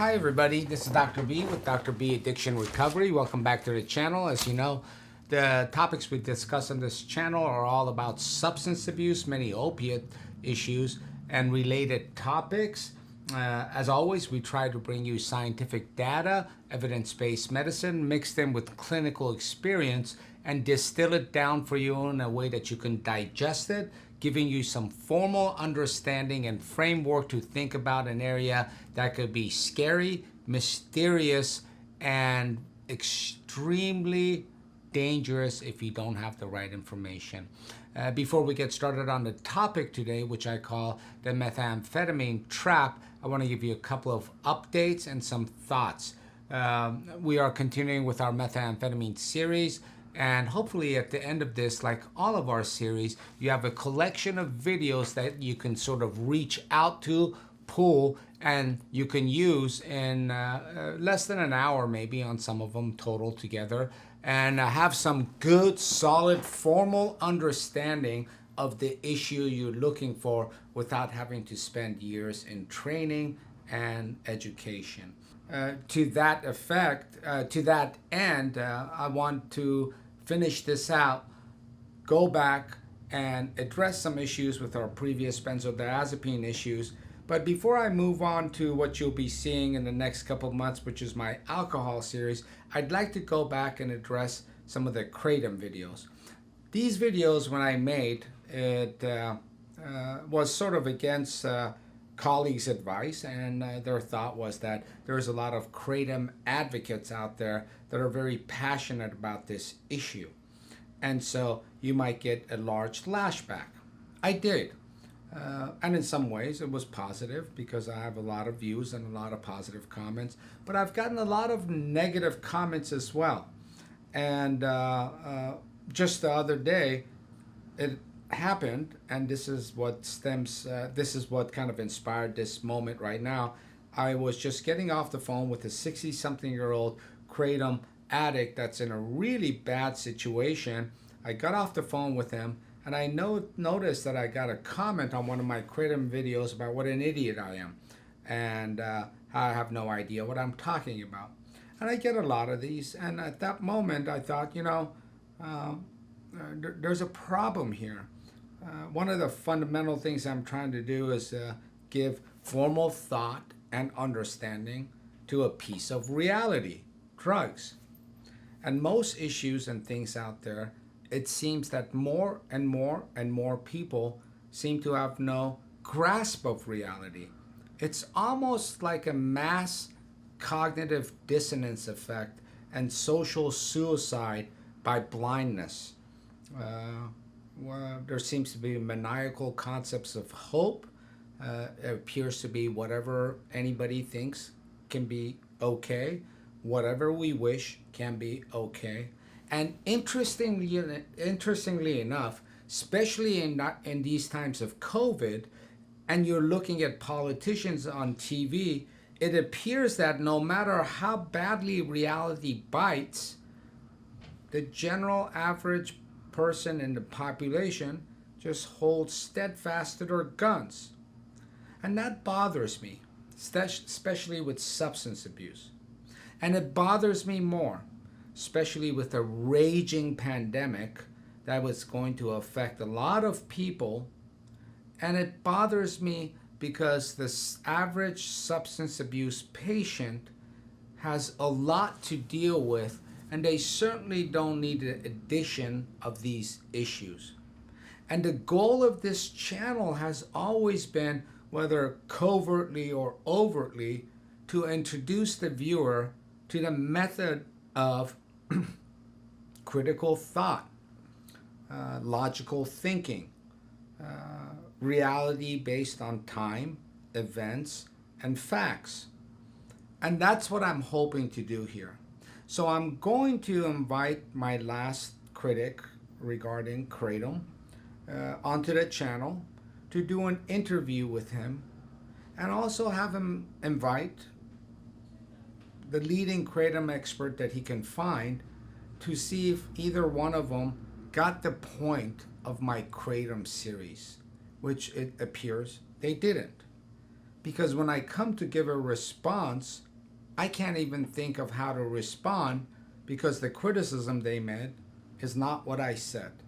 Hi everybody, this is Dr. B with Dr. B Addiction Recovery. Welcome back to the channel. As you know, the topics we discuss on this channel are all about substance abuse, many opiate issues, and related topics. As always, we try to bring you scientific data, evidence-based medicine, mix them with clinical experience, and distill it down for you in a way that you can digest it, giving you some formal understanding and framework to think about an area that could be scary, mysterious, and extremely dangerous if you don't have the right information. Before we get started on the topic today, which I call the methamphetamine trap, I want to give you a couple of updates and some thoughts. We are continuing with our methamphetamine series, and hopefully at the end of this, like all of our series, you have a collection of videos that you can sort of reach out to, pull, and you can use in less than an hour maybe on some of them total together, and have some good, solid, formal understanding of the issue you're looking for without having to spend years in training and education. To that effect, to that end, I want to finish this out, go back and address some issues with our previous benzodiazepine issues. But before I move on to what you'll be seeing in the next couple of months, which is my alcohol series, I'd like to go back and address some of the Kratom videos. These videos, when I made, it was sort of against colleagues' advice, and their thought was that there's a lot of Kratom advocates out there that are very passionate about this issue. And so you might get a large lashback. I did. And in some ways it was positive because I have a lot of views and a lot of positive comments, but I've gotten a lot of negative comments as well. And just the other day, it happened, and this is what kind of inspired this moment right now. I was just getting off the phone with a 60-something-year-old Kratom addict that's in a really bad situation. I got off the phone with him, and I noticed that I got a comment on one of my Kratom videos about what an idiot I am, and how I have no idea what I'm talking about. And I get a lot of these, and at that moment I thought, there's a problem here. One of the fundamental things I'm trying to do is give formal thought and understanding to a piece of reality, drugs. And most issues and things out there, it seems that more and more and more people seem to have no grasp of reality. It's almost like a mass cognitive dissonance effect and social suicide by blindness. There seems to be maniacal concepts of hope. It appears to be whatever anybody thinks can be okay. Whatever we wish can be okay. And interestingly enough, especially in these times of COVID, and you're looking at politicians on TV, it appears that no matter how badly reality bites, the general average person in the population just holds steadfast to their guns. And that bothers me, especially with substance abuse. And it bothers me more, especially with a raging pandemic that was going to affect a lot of people. And it bothers me because the average substance abuse patient has a lot to deal with, and they certainly don't need the addition of these issues. And the goal of this channel has always been, whether covertly or overtly, to introduce the viewer to the method of critical thought, logical thinking, reality based on time, events, and facts. And that's what I'm hoping to do here. So I'm going to invite my last critic regarding Kratom onto the channel to do an interview with him, and also have him invite the leading Kratom expert that he can find to see if either one of them got the point of my Kratom series, which it appears they didn't. Because when I come to give a response I can't even think of how to respond because the criticism they made is not what I said.